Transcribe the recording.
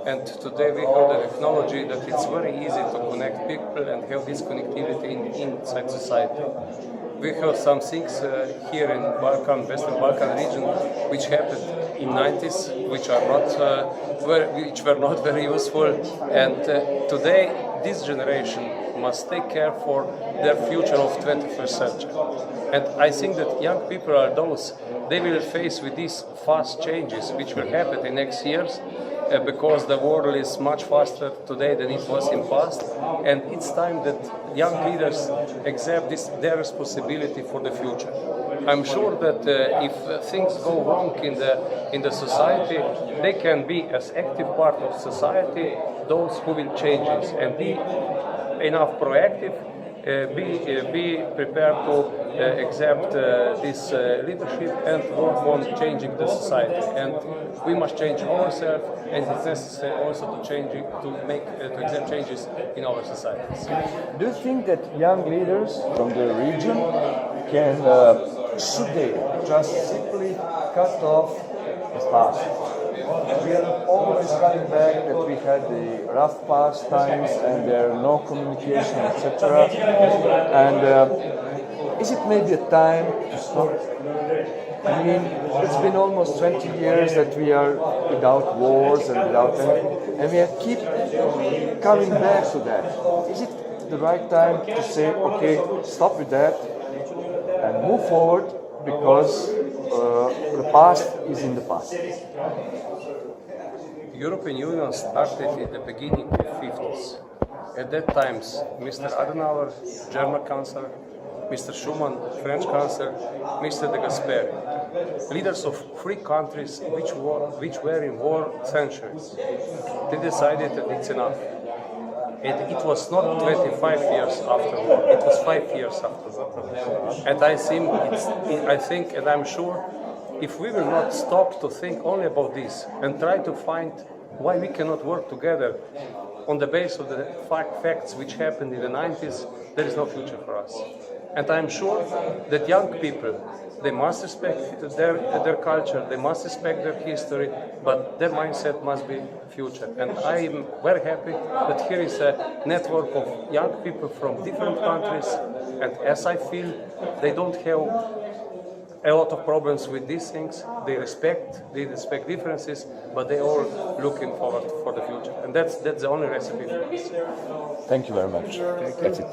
And today we have the technology that it's very easy to connect people and have this connectivity inside society. We have some things here in Western Balkan region, which happened in 90s, which were not very useful. And today, this generation must take care for their future of 21st century. And I think that young people are those, they will face with these fast changes, which will happen in next years, because the world is much faster today than it was in past, and it's time that young leaders accept their responsibility for the future. I'm sure that if things go wrong in the society, they can be as active part of society, those who will change it and be enough proactive, be prepared to accept this leadership and work on changing the society. And we must change ourselves, and it's necessary also to accept changes in our societies. Do you think that young leaders from the region should they just simply cut off the past? We are always coming back that we had the rough past times and there are no communication, etc. And is it maybe a time to stop? I mean, it's been almost 20 years that we are without wars and without anything, and we keep coming back to that. Is it the right time to say, okay, stop with that and move forward, because the past is in the past? European Union started in the beginning of the 50s. At that time, Mr. Adenauer, German Chancellor, Mr. Schuman, French Chancellor, Mr. de Gasperi, leaders of three countries which were in war centuries, they decided that it's enough. And it was not 25 years after war, it was 5 years after war. And I think, and I'm sure, if we will not stop to think only about this and try to find why we cannot work together on the basis of the facts which happened in the 90s, there is no future for us. And I'm sure that young people, they must respect their culture, they must respect their history, but their mindset must be future. And I am very happy that here is a network of young people from different countries, and as I feel, they don't have a lot of problems with these things. They respect differences, but they all looking forward for the future. And that's the only recipe for us. Thank you very much. That's it.